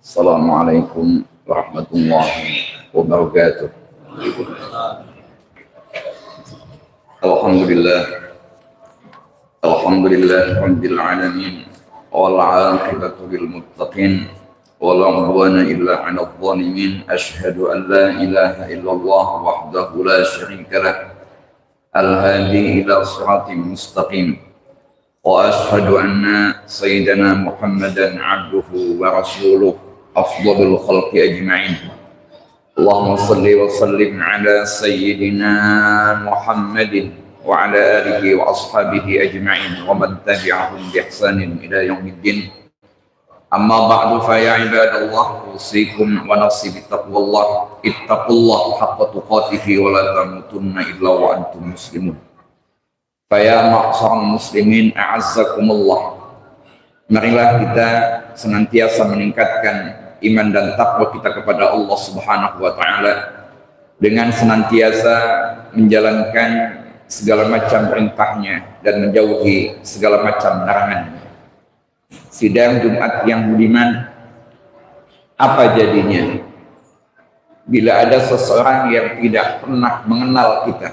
Assalamualaikum warahmatullahi wabarakatuh. Alhamdulillah rabbil alamin wal 'aqibatu lil muttaqin wala 'udwana illa 'alal zalimin. Asyhadu an la ilaha illallah wahdahu la syarika lah al-hadi ila siratin mustaqim wa asyhadu anna sayyidana Muhammadan 'abduhu wa rasuluh afdhalul khalqi ajma'in. Allahumma salli wa sallim ala sayyidina Muhammadin wa ala alihi wa ashabihi ajma'in wa man tabi'ahum bi ihsanin ila yaumiddin. Amma ba'du, fa ya ibadallah, usikum wa nafsi bi taqwallah. Ittaqullaha haqqa tuqatih wa la tamutunna illa wa antum muslimun. Fa ya ma'syaral muslimin, a'azzakumullah. Marilah kita senantiasa meningkatkan iman dan takwa kita kepada Allah Subhanahu wa taala dengan senantiasa menjalankan segala macam perintahnya dan menjauhi segala macam larangannya. Sidang Jumat yang budiman, apa jadinya bila ada seseorang yang tidak pernah mengenal kita,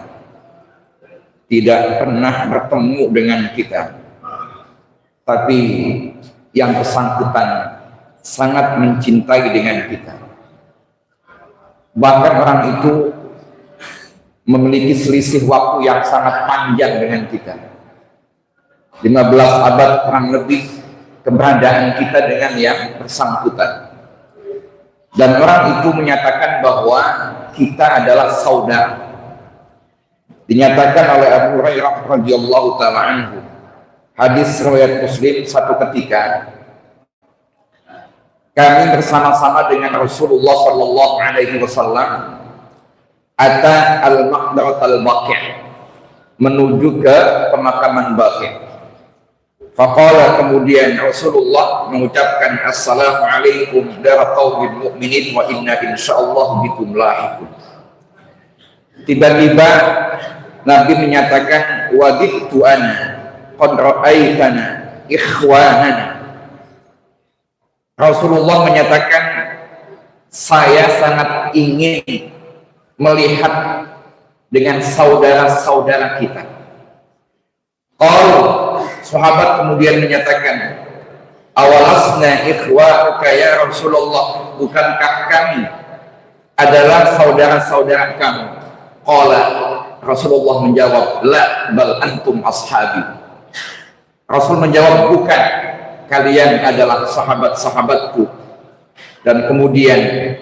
tidak pernah bertemu dengan kita, tapi yang bersangkutan sangat mencintai dengan kita. Bahkan orang itu memiliki selisih waktu yang sangat panjang dengan kita. 15 abad kurang lebih keberadaan kita dengan yang bersangkutan. Dan orang itu menyatakan bahwa kita adalah saudara. Dinyatakan oleh Abu Hurairah radhiyallahu taala anhu. Hadis riwayat Muslim, satu ketika kami bersama-sama dengan Rasulullah sallallahu alaihi wasallam ata al-maqbarat al-Baqi', menuju ke pemakaman Baqi'. Faqala, kemudian Rasulullah mengucapkan assalamualaikum dara qaumil mu'minin wa inna insyaallah bikum lahiqun. Tiba-tiba Nabi menyatakan wadittu ana qad ra'aitana ikhwanana. Rasulullah menyatakan, saya sangat ingin melihat dengan saudara-saudara kita. Sahabat kemudian menyatakan, awalasna ikhwanuka ya Rasulullah, bukankah kami adalah saudara-saudara kamu? Qala, Rasulullah menjawab, la bal antum ashabi. Rasul menjawab, bukan, kalian adalah sahabat-sahabatku. Dan kemudian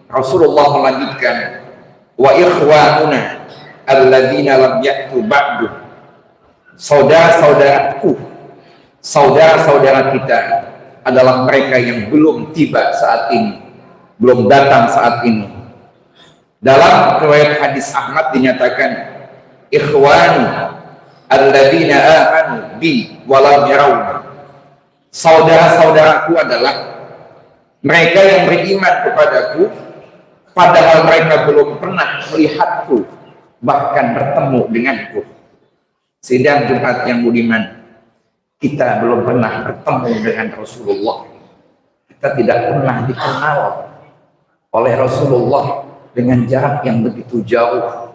Rasulullah melanjutkan, wa ikhwanuna alladzina lam ya'tu ba'du. Saudara-saudaraku, saudara-saudara kita adalah mereka yang belum tiba saat ini, belum datang saat ini. Dalam riwayat hadis Ahmad dinyatakan, ikhwanu alladzina amanu bi wa lam yarawna. Saudara-saudaraku adalah mereka yang beriman kepadaku padahal mereka belum pernah melihatku, bahkan bertemu denganku. Sidang Jumat yang budiman, kita belum pernah bertemu dengan Rasulullah. Kita tidak pernah dikenal oleh Rasulullah dengan jarak yang begitu jauh.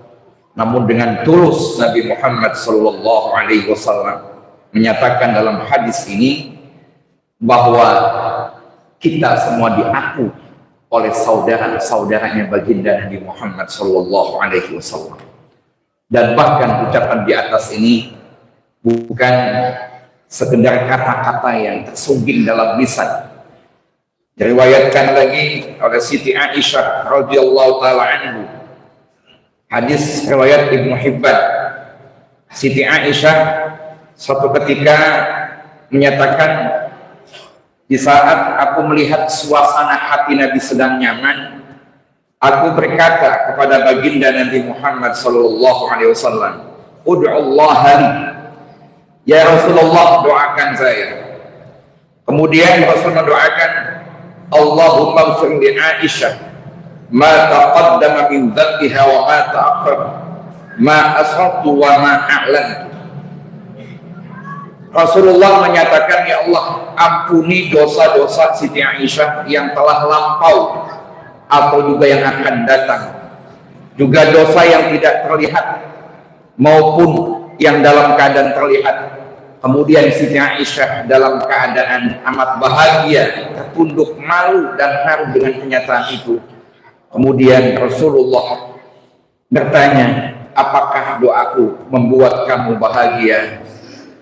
Namun dengan tulus Nabi Muhammad sallallahu alaihi wasallam menyatakan dalam hadis ini bahwa kita semua diaku oleh saudara-saudaranya baginda Nabi Muhammad sallallahu alaihi wasallam. Dan bahkan ucapan di atas ini bukan sekedar kata-kata yang tersungging dalam lisan. Diriwayatkan lagi oleh Siti Aisyah radhiyallahu taala anhu. Hadis riwayat Ibnu Hibban. Siti Aisyah suatu ketika menyatakan, di saat aku melihat suasana hati Nabi sedang nyaman, aku berkata kepada baginda Nabi Muhammad sallallahu alaihi wasallam, ud'ullaha li, ya Rasulullah, doakan saya. Kemudian Rasul mendoakan, Allahumma ighfir li Aisyah ma taqaddama min dhanbiha wa ma ta'akhkhara, ma asrartu wa ma a'lantu. Rasulullah menyatakan, ya Allah, ampuni dosa-dosa Siti Aisyah yang telah lampau atau juga yang akan datang, juga dosa yang tidak terlihat maupun yang dalam keadaan terlihat. Kemudian Siti Aisyah dalam keadaan amat bahagia, tertunduk malu dan haru dengan kenyataan itu. Kemudian Rasulullah bertanya, apakah doaku membuat kamu bahagia?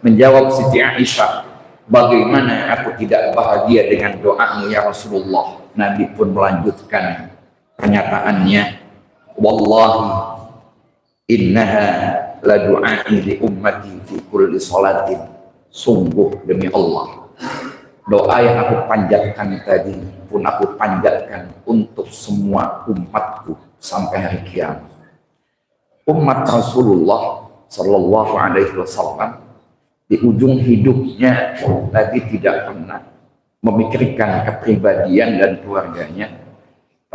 Menjawab Siti Aisyah, bagaimana aku tidak bahagia dengan doamu ya Rasulullah. Nabi pun melanjutkan pernyataannya, wallahi innaha la du'a'i li ummati fi kulli salatin. Sungguh demi Allah, doa yang aku panjatkan tadi pun aku panjatkan untuk semua umatku sampai hari kiamat. Umat Rasulullah sallallahu alaihi wasallam di ujung hidupnya Nabi tidak pernah memikirkan kepribadian dan keluarganya,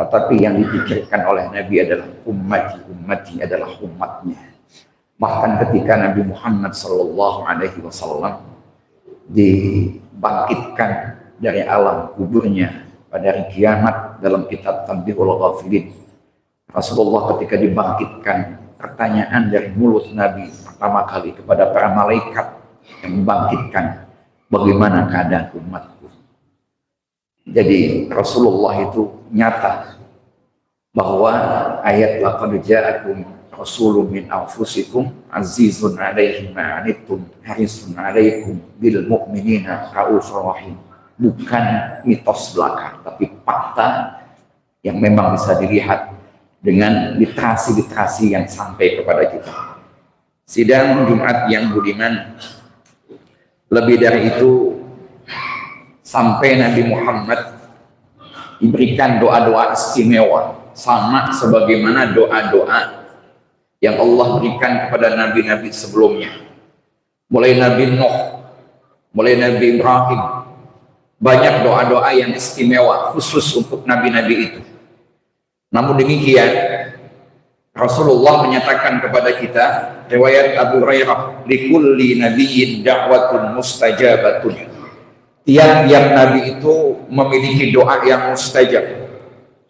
tetapi yang dipikirkan oleh Nabi adalah ummati adalah umatnya. Bahkan ketika Nabi Muhammad sallallahu alaihi wasallam dibangkitkan dari alam kuburnya pada hari kiamat, dalam kitab Tanbihul Ghafilin, Rasulullah ketika dibangkitkan, pertanyaan dari mulut Nabi pertama kali kepada para malaikat yang membangkitkan, bagaimana keadaan umatku. Jadi Rasulullah itu nyata bahwa ayat laqad ja'akum rasulun min anfusikum azizun 'alaihi ma 'anittum harisun 'alaikum bil mu'minina raufur rahim, bukan mitos belaka, tapi fakta yang memang bisa dilihat dengan literasi-literasi yang sampai kepada kita. Sidang Jumat yang budiman, lebih dari itu, sampai Nabi Muhammad diberikan doa-doa istimewa sama sebagaimana doa-doa yang Allah berikan kepada nabi-nabi sebelumnya, mulai Nabi Nuh, mulai Nabi Ibrahim. Banyak doa-doa yang istimewa khusus untuk nabi-nabi itu. Namun demikian, Rasulullah menyatakan kepada kita, riwayat Abu Hurairah, likulli nabiyyin da'watun mustajabatun. Tiap-tiap nabi itu memiliki doa yang mustajab.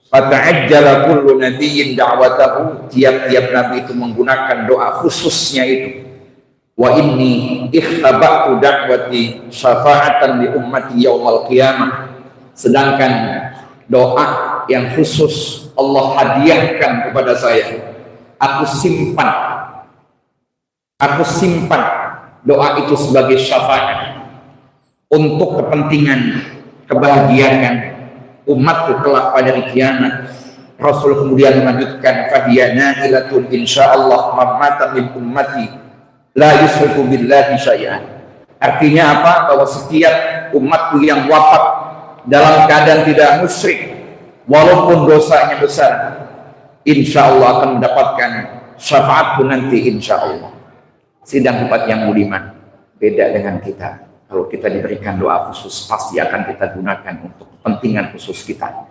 Fata'ajjala kullu nabiyyin da'watahu, tiap-tiap nabi itu menggunakan doa khususnya itu. Wa inni ikhtaba'tu da'wati syafa'atan li ummati yaumal qiyamah. Sedangkan doa yang khusus Allah hadiahkan kepada saya, aku simpan doa itu sebagai syafaat untuk kepentingan kebahagiaan umatku kelak pada hari kiamat. Rasul kemudian melanjutkan, fadiyana ilatun insyaallah mamatan min ummati la yusriku billahi syai'an. Artinya apa? Bahwa setiap umatku yang wafat dalam keadaan tidak musyrik walaupun dosanya besar, insyaallah akan mendapatkan syafaatku nanti insyaallah. Sidang Jumat yang budiman, beda dengan kita. Kalau kita diberikan doa khusus, pasti akan kita gunakan untuk kepentingan khusus kita,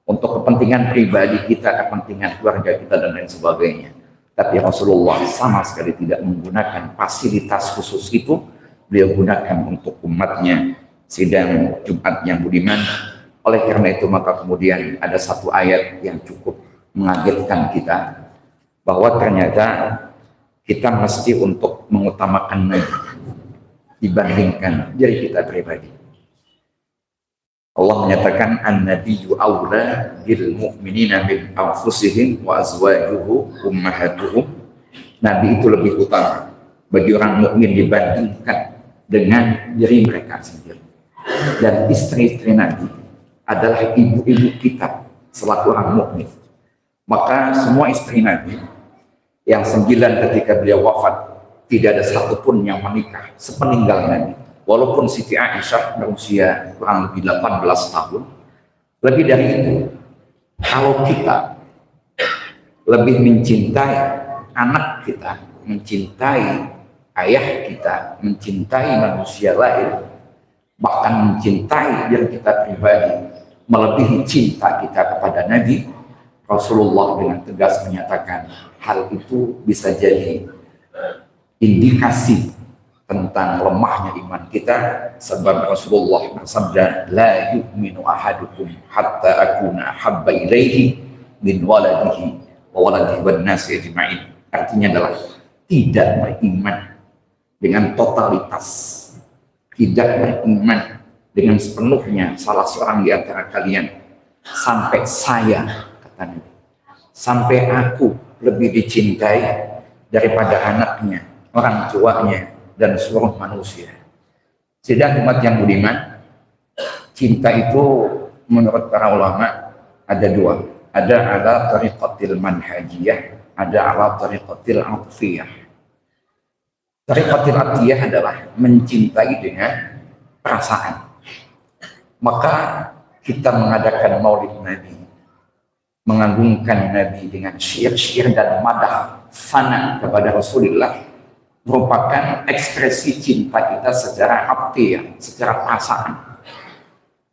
untuk kepentingan pribadi kita, kepentingan keluarga kita, dan lain sebagainya. Tapi Rasulullah sama sekali tidak menggunakan fasilitas khusus itu, beliau gunakan untuk umatnya. Sidang Jumat yang budiman, oleh karena itu maka kemudian ada satu ayat yang cukup mengagetkan kita, bahwa ternyata kita mesti untuk mengutamakan Nabi dibandingkan diri kita pribadi. Allah menyatakan, an-nabiyyu aula bil mu'minina min anfusihim wa azwajuhu ummahatuhum. Nabi itu lebih utama bagi orang mukmin dibandingkan dengan diri mereka sendiri. Dan istri-istri Nabi adalah ibu-ibu kita selaku orang mukmin. Maka semua istri Nabi yang 9 ketika beliau wafat, tidak ada satupun yang menikah sepeninggal Nabi. Walaupun Siti Aisyah berusia kurang lebih 18 tahun. Lebih dari itu, kalau kita lebih mencintai anak kita, mencintai ayah kita, mencintai manusia lain, bahkan mencintai diri kita pribadi, melebihi cinta kita kepada Nabi, Rasulullah dengan tegas menyatakan hal itu bisa jadi indikasi tentang lemahnya iman kita, sebab Rasulullah bersabda, la yu'minu ahadukum hatta akuna habba ilaihi min waladihi wa waladihi wan nasi ajma'in. Artinya adalah tidak beriman dengan totalitas, tidak beriman dengan sepenuhnya salah seorang di antara kalian sampai saya, kata Nabi, sampai aku lebih dicintai daripada anaknya, orang tuanya, dan seluruh manusia. Sedang umat yang budiman, cinta itu menurut para ulama ada dua. Ada ala tariqatil manhajiyah, ada ala tariqatil atfiyah. Tariqatil atfiyah adalah mencintai dengan perasaan. Maka kita mengadakan maulid Nabi, mengagungkan Nabi dengan syair-syair dan madah fana kepada Rasulullah, merupakan ekspresi cinta kita secara hati, secara perasaan.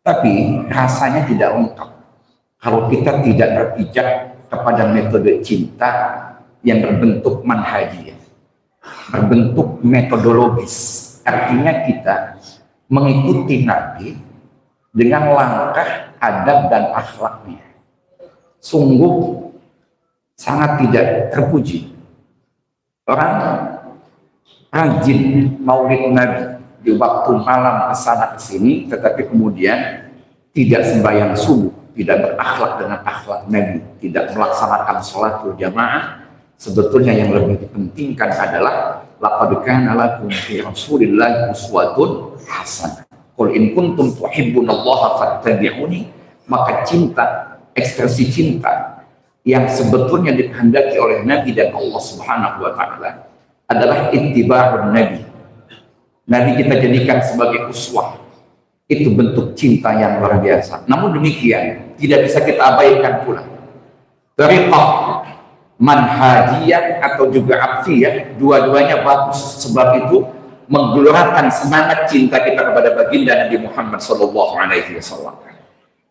Tapi rasanya tidak lengkap kalau kita tidak berpijak kepada metode cinta yang berbentuk manhajiyah, berbentuk metodologis. Artinya kita mengikuti Nabi dengan langkah adab dan akhlaknya. Sungguh sangat tidak terpuji orang rajin maulid Nabi di waktu malam kesana kesini, tetapi kemudian tidak sembahyang subuh, tidak berakhlak dengan akhlak Nabi, tidak melaksanakan sholatul jamaah. Sebetulnya yang lebih dipentingkan adalah laqad kana lakum fi rasulillahi uswatun hasanah. Qul in kuntum tuhibbunallaha fattabi'uni. Maka cinta, ekspresi cinta yang sebetulnya dikehendaki oleh Nabi dan Allah Subhanahu wa taala adalah ittiba'un Nabi. Nabi kita jadikan sebagai uswah. Itu bentuk cinta yang luar biasa. Namun demikian, tidak bisa kita abaikan pula tariqah manhajiyah atau juga atfiyah, dua-duanya bagus. Sebab itu menggelorakan semangat cinta kita kepada baginda Nabi Muhammad SAW.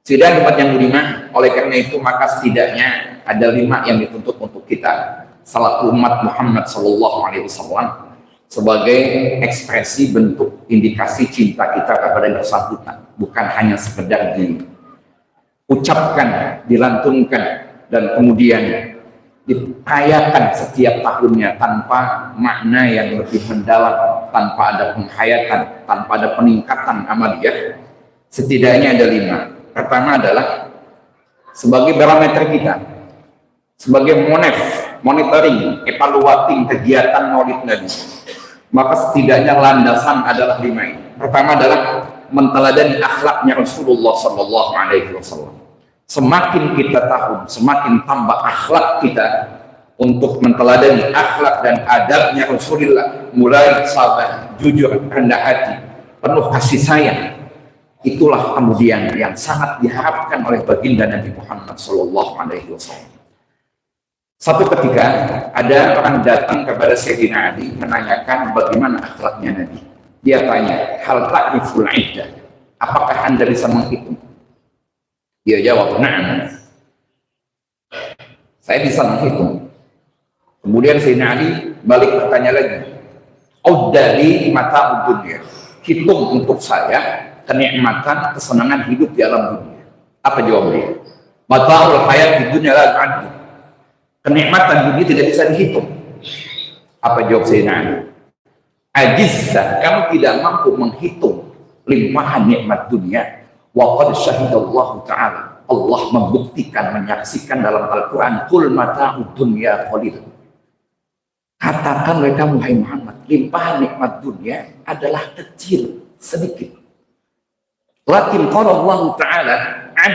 Sidang umat yang budiman, oleh karena itu maka setidaknya ada 5 yang dituntut untuk kita selaku umat Muhammad SAW sebagai ekspresi bentuk indikasi cinta kita kepada yang bersangkutan, bukan hanya sekedar diucapkan, dilantunkan, dan kemudian dirayakan setiap tahunnya tanpa makna yang lebih mendalam, tanpa ada penghayatan, tanpa ada peningkatan amaliyah. Setidaknya ada 5. Pertama adalah sebagai barometer kita, sebagai monitoring, evaluating kegiatan maulid Nabi, maka setidaknya landasan adalah 5 ini. Pertama adalah menteladani akhlaknya Rasulullah SAW. Semakin kita tahu, semakin tambah akhlak kita untuk menteladani akhlak dan adabnya Rasulullah, mulai sabar, jujur, rendah hati, penuh kasih sayang. Itulah kemudian yang sangat diharapkan oleh baginda Nabi Muhammad SAW. Satu ketika ada orang datang kepada Sayyidina Ali menanyakan bagaimana akhlaknya Nabi. Dia tanya, hal ta'riful iddah, apakah Anda bisa menghitung? Dia jawab, na'am, saya bisa menghitung. Kemudian Sayyidina Ali balik bertanya lagi, uddali mata'ud dunya, hitung untuk saya kenikmatan, kesenangan hidup di alam dunia. Apa jawabnya? Mata'ul hayat di dunia la tu'addu. Kenikmatan dunia tidak bisa dihitung. Apa jawab Sayyidina Ali? Ajizza, kamu tidak mampu menghitung limpahan nikmat dunia. Wa qad syahidallahu ta'ala, Allah membuktikan, menyaksikan dalam Al-Quran, kul mata'ud dunya qalil. Katakan oleh kamu, hai Muhammad, limpahan nikmat dunia adalah kecil, sedikit. Lakin qala Allah ta'ala an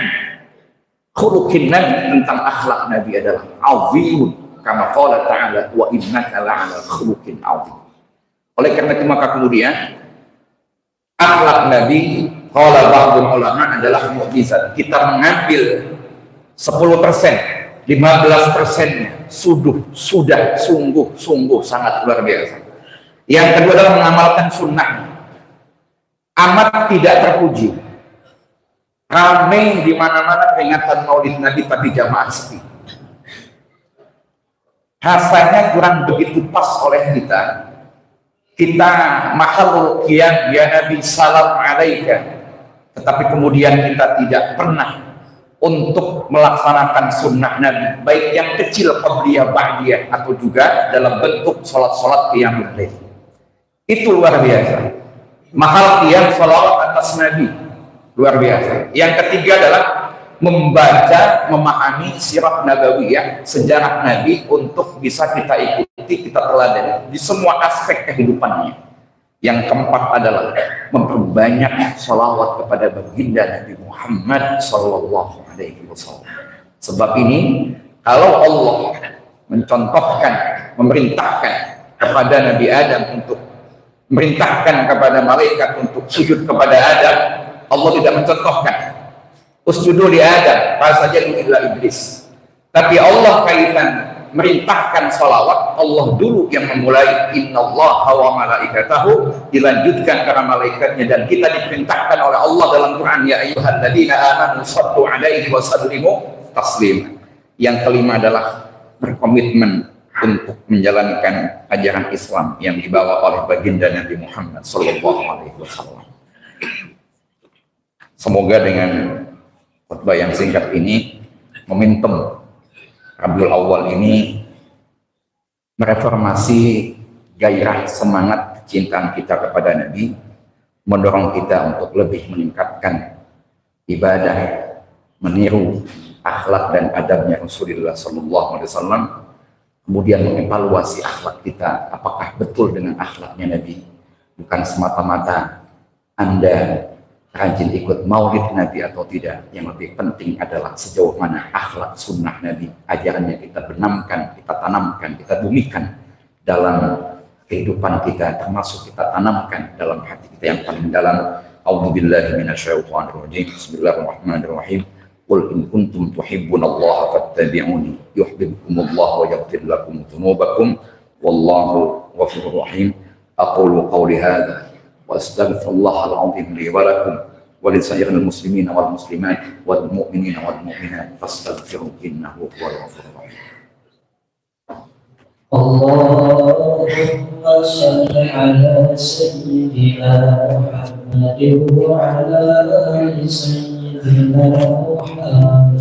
khuluqin Nabi, tentang akhlak Nabi adalah azimun, kama qala ta'ala wa innaka la'ala khuluqin azim. Oleh karena itu maka kemudian akhlak Nabi, qala ba'dul ulama, adalah mukjizat. Kita mengambil 10%, 15%-nya sudah sungguh sangat luar biasa. Yang kedua adalah mengamalkan sunnah. Amat tidak terpuji, ramai di mana-mana peringatan maulid Nabi tapi jamaah sepi. Rasanya kurang begitu pas oleh kita kita makhluk qiyam ya Nabi salam alaika, tetapi kemudian kita tidak pernah untuk melaksanakan sunnah Nabi, baik yang kecil qabliyah ba'diyah atau juga dalam bentuk sholat-sholat qiyamul lail. Itu luar biasa. Mahal qiyam sholawat atas Nabi, luar biasa. Yang ketiga adalah membaca, memahami sirat nabawiyah, sejarah Nabi untuk bisa kita ikuti, kita teladani di semua aspek kehidupannya. Yang keempat adalah memperbanyak sholawat kepada baginda Nabi Muhammad Sallallahu Alaihi Wasallam. Sebab ini, kalau Allah mencontohkan, memerintahkan kepada Nabi Adam untuk memerintahkan kepada malaikat untuk sujud kepada Adam, Allah tidak mencontohkan usjudu li Adam, saja illa iblis. Tapi Allah kaitan merintahkan salawat, Allah dulu yang memulai. Innallaha wa malaikatahu, dilanjutkan karena malaikatnya, dan kita diperintahkan oleh Allah dalam Quran, ya ayyuhalladzina amanu shallu alaihi wa sallimu taslima. Yang kelima adalah berkomitmen untuk menjalankan ajaran Islam yang dibawa oleh baginda Nabi Muhammad sallallahu alaihi wasallam. Semoga dengan khutbah yang singkat ini, momentum Rabiul Awal ini mereformasi gairah semangat kecintaan kita kepada Nabi, mendorong kita untuk lebih meningkatkan ibadah, meniru akhlak dan adabnya Rasulullah Sallallahu Alaihi Wasallam, kemudian mengevaluasi akhlak kita, apakah betul dengan akhlaknya Nabi, bukan semata-mata Anda rajin ikut maulid Nabi atau tidak. Yang lebih penting adalah sejauh mana akhlak sunnah Nabi, ajarannya kita benamkan, kita tanamkan, kita bumikan dalam kehidupan kita, termasuk kita tanamkan dalam hati kita yang paling dalam. A'udzubillahi minasyaitonir rajim. Bismillahirrahmanirrahim. Qul in kuntum tuhibbunallaha fattabi'uni yuhibbukumullah wa yaghfir lakum dzunubakum wallahu ghafurur rahim. Aqulu qawli hadza وأستغفر الله العظيم لي ولكم ولسائر المسلمين والمسلمات والمؤمنين والمؤمنات فاستغفروه إنه هو الغفور الرحيم. اللهم صل على سيدنا محمد وعلى آل سيدنا محمد.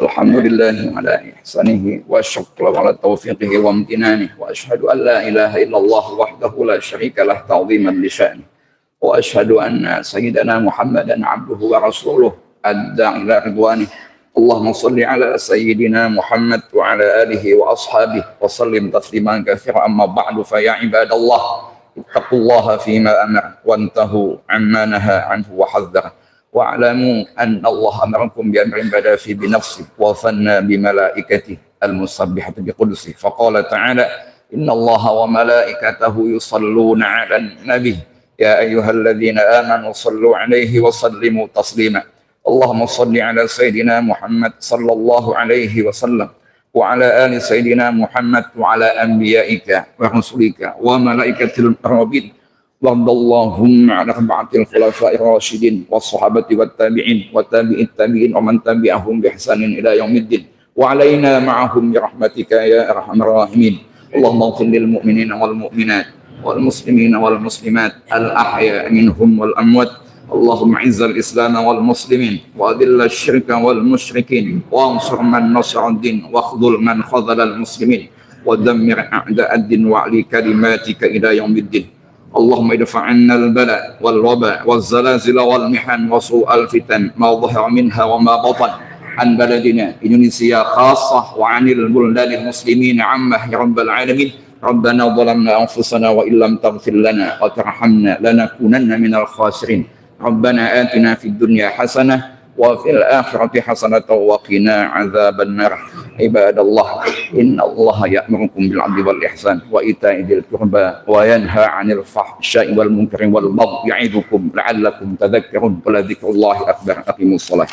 الحمد لله على إحسانه والشكر على توفيقه وامتنانه وأشهد أن لا إله إلا الله وحده لا شريك له تعظيما لشأنه وأشهد أن سيدنا محمدا عبده ورسوله الداعي إلى رضوانه. اللهم صل على سيدنا محمد وعلى آله وأصحابه وسلم تسليما كثيرا. أما بعد فيا عباد الله اتقوا الله فيما أمر وانتهوا عما نهى عنه وحذره واعلموا أن الله أمركم بأمر بدأ فيه بنفسه وثنى بملائكته المسبحة بقدسه، فقال تعالى إن الله وملائكته يصلون على النبي يا أيها الذين آمنوا صلوا عليه وسلموا تسليما. اللهم صل على سيدنا محمد صلى الله عليه وسلم وعلى آل سيدنا محمد وعلى أنبيائك ورسلك وملائكة المقربين، وارض اللهم عن أربعة الخلفاء الراشدين والصحابة والتابعين وتابع التابعين ومن تبعهم بإحسان إلى يوم الدين وعلينا معهم برحمتك يا أرحم الراحمين. اللهم اغفر للمؤمنين والمؤمنات والمسلمين والمسلمات الأحياء منهم والأموات. اللهم اعز الإسلام والمسلمين وأذل الشرك والمشركين وانصر من نصر الدين واخذل من خذل المسلمين ودمر أعداء الدين وأعلي كلماتك إلى يوم الدين. اللهم ادفع عنا البلاء والوباء والزلازل والمحن وسوء الفتن ما ظهر منها وما بطن عن بلدنا إندونيسيا خاصة وعن البلدان المسلمين عامة يا رب العالمين. ربنا ظلمنا أنفسنا وإن لم تغفر لنا وترحمنا لنكونن من الخاسرين. ربنا آتنا في الدنيا حسنة وفي الآخرة حسنة وقنا عذاب النار. عباد الله إن الله يأمركم بالعدل والإحسان وإيتاء ذي القربى وينهى عن الفحشاء والمنكر والبغي يعظكم لعلكم تذكرون ولذكر الله أكبر. أقيموا الصلاة.